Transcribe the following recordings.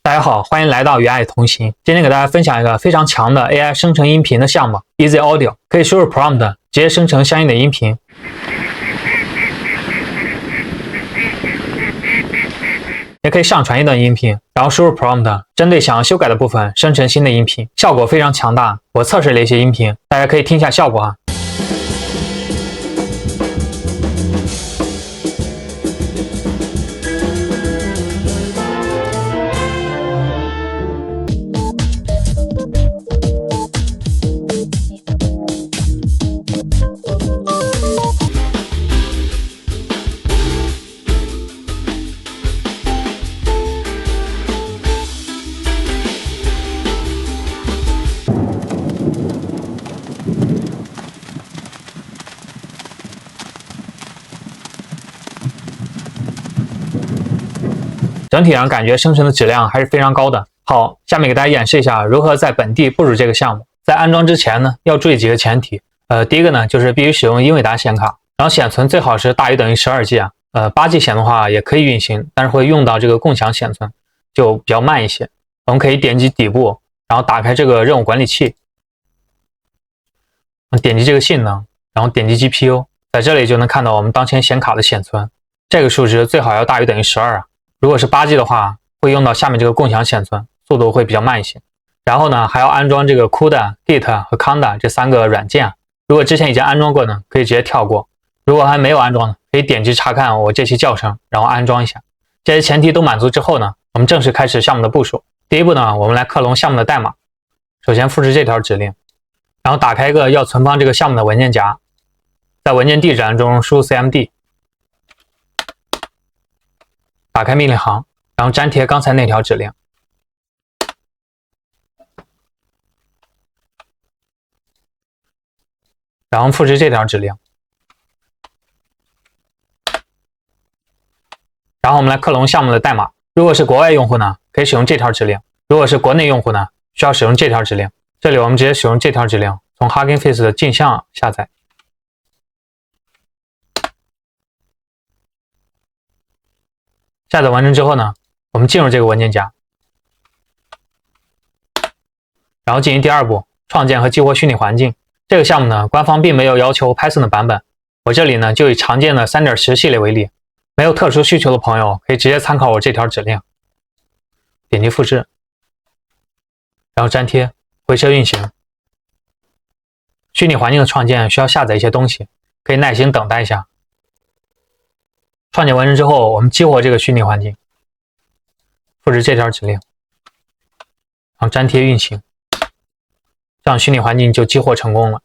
大家好，欢迎来到与爱同行。今天给大家分享一个非常强的 AI 生成音频的项目 Easy Audio， 可以输入 prompt， 直接生成相应的音频。也可以上传一段音频，然后输入 prompt， 针对想要修改的部分生成新的音频，效果非常强大。我测试了一些音频，大家可以听一下效果哈。整体上感觉生成的质量还是非常高的。好，下面给大家演示一下如何在本地部署这个项目。在安装之前呢，要注意几个前提。第一个呢，就是必须使用英伟达显卡，然后显存最好是大于等于12G 啊。8G 显的话也可以运行，但是会用到这个共享显存，就比较慢一些。我们可以点击底部，然后打开这个任务管理器，点击这个性能，然后点击 GPU， 在这里就能看到我们当前显卡的显存，这个数值最好要大于等于12啊。如果是8G 的话，会用到下面这个共享显存，速度会比较慢一些。然后呢，还要安装这个 CUDA、Git 和 Conda 这3个软件。如果之前已经安装过呢，可以直接跳过；如果还没有安装呢，可以点击查看我这期教程，然后安装一下。这些前提都满足之后呢，我们正式开始项目的部署。第一步呢，我们来克隆项目的代码。首先复制这条指令，然后打开一个要存放这个项目的文件夹，在文件地址栏中输入 cmd。打开命令行，然后粘贴刚才那条指令，然后复制这条指令，然后我们来克隆项目的代码。如果是国外用户呢，可以使用这条指令；如果是国内用户呢，需要使用这条指令。这里我们直接使用这条指令，从 Hugging Face 的镜像下载。下载完成之后呢，我们进入这个文件夹，然后进行第二步，创建和激活虚拟环境。这个项目呢，官方并没有要求 Python 的版本，我这里呢就以常见的 3.10 系列为例，没有特殊需求的朋友可以直接参考我这条指令，点击复制，然后粘贴，回车运行。虚拟环境的创建需要下载一些东西，可以耐心等待一下。创建完成之后，我们激活这个虚拟环境，复制这条指令，然后粘贴运行，这样虚拟环境就激活成功了。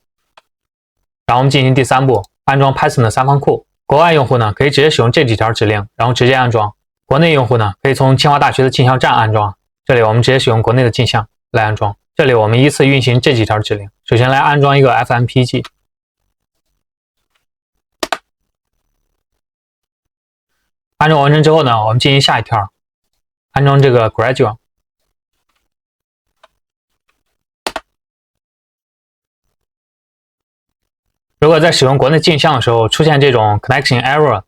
然后我们进行第三步，安装 Python 的3方库。国外用户呢，可以直接使用这几条指令，然后直接安装；国内用户呢，可以从清华大学的镜像站安装。这里我们直接使用国内的镜像来安装。这里我们依次运行这几条指令。首先来安装一个 FMPG。安装完成之后呢，我们进行下一条，安装这个 Gradual。如果在使用国内镜像的时候出现这种 connection error，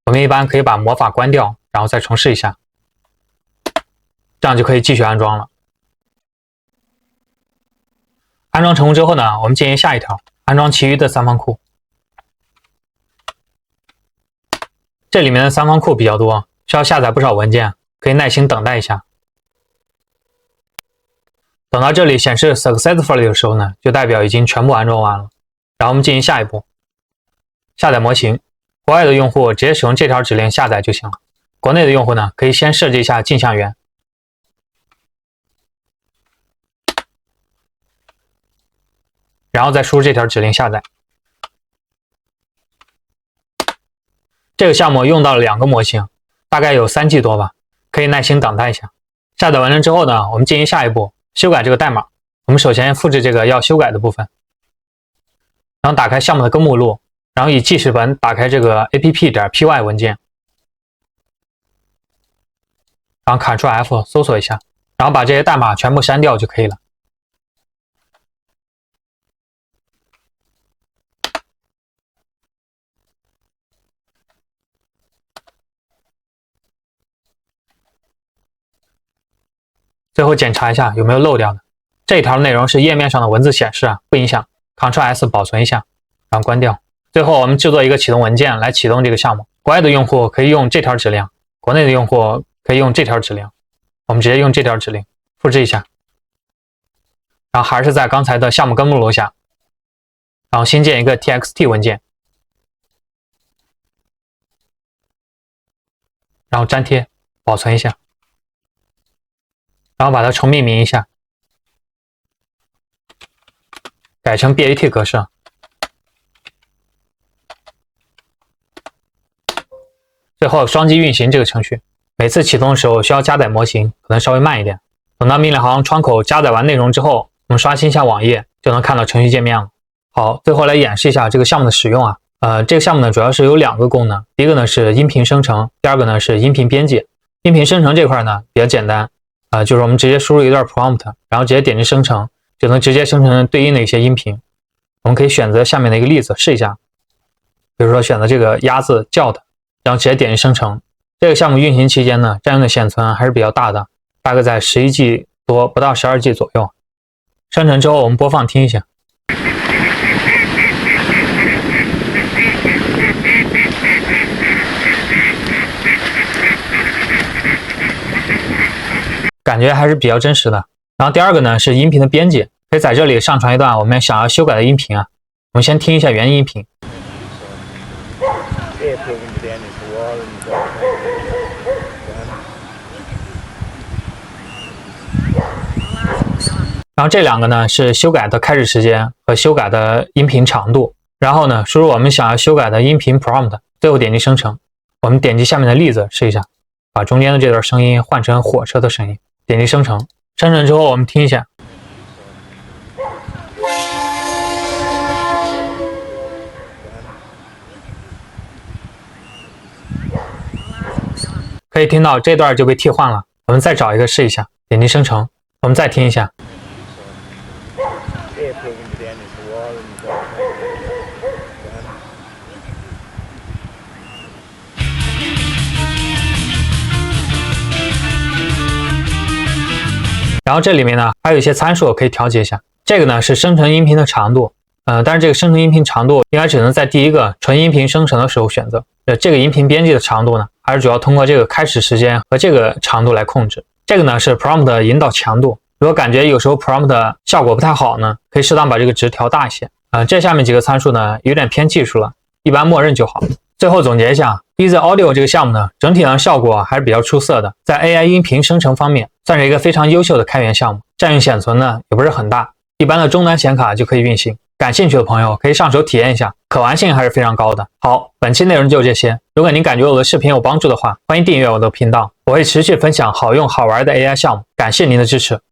我们一般可以把魔法关掉，然后再重试一下，这样就可以继续安装了。安装成功之后呢，我们进行下一条，安装其余的3方库。这里面的3方库比较多，需要下载不少文件，可以耐心等待一下。等到这里显示 successfully 的时候呢，就代表已经全部安装完了。然后我们进行下一步，下载模型。国外的用户直接使用这条指令下载就行了。国内的用户呢，可以先设置一下镜像源，然后再输入这条指令下载。这个项目用到了2个模型，大概有3G 多吧，可以耐心等待一下。下载完成之后呢，我们进行下一步，修改这个代码。我们首先复制这个要修改的部分，然后打开项目的根目录，然后以记事本打开这个 app.py 文件，然后 Ctrl+F 搜索一下，然后把这些代码全部删掉就可以了。最后检查一下有没有漏掉的。这一条内容是页面上的文字显示啊，不影响。Ctrl S 保存一下，然后关掉。最后我们制作一个启动文件来启动这个项目。国外的用户可以用这条指令，国内的用户可以用这条指令。我们直接用这条指令复制一下，然后还是在刚才的项目根目录下，然后新建一个 txt 文件，然后粘贴，保存一下，然后把它重命名一下，改成 BAT 格式。最后双击运行这个程序，每次启动的时候需要加载模型，可能稍微慢一点。等到命令行窗口加载完内容之后，我们刷新一下网页，就能看到程序界面了。好，最后来演示一下这个项目的使用啊。这个项目呢主要是有2个功能，第一个呢是音频生成，第二个呢是音频编辑。音频生成这块呢比较简单，就是我们直接输入一段 prompt， 然后直接点击生成，就能直接生成对应的一些音频。我们可以选择下面的一个例子试一下，比如说选择这个鸭子叫的，然后直接点击生成。这个项目运行期间呢，占用的显存还是比较大的，大概在11G 多，不到12G 左右。生成之后，我们播放听一下。感觉还是比较真实的。然后第二个呢是音频的编辑，可以在这里上传一段我们想要修改的音频啊。我们先听一下原音频。然后这2个呢是修改的开始时间和修改的音频长度。然后呢输入我们想要修改的音频 prompt， 最后点击生成。我们点击下面的例子试一下，把中间的这段声音换成火车的声音，点击生成。生成之后我们听一下。可以听到这段就被替换了。我们再找一个试一下，点击生成。我们再听一下。然后这里面呢还有一些参数可以调节一下。这个呢是生成音频的长度，但是这个生成音频长度应该只能在第一个纯音频生成的时候选择。这个音频编辑的长度呢，还是主要通过这个开始时间和这个长度来控制。这个呢是 prompt 的引导强度，如果感觉有时候 prompt 的效果不太好呢，可以适当把这个值调大一些。这下面几个参数呢有点偏技术了，一般默认就好。最后总结一下 Easy Audio 这个项目呢，整体上效果还是比较出色的，在 AI 音频生成方面算是一个非常优秀的开源项目，占用显存呢也不是很大，一般的终端显卡就可以运行。感兴趣的朋友可以上手体验一下，可玩性还是非常高的。好，本期内容就这些。如果您感觉我的视频有帮助的话，欢迎订阅我的频道，我会持续分享好用好玩的 AI 项目。感谢您的支持。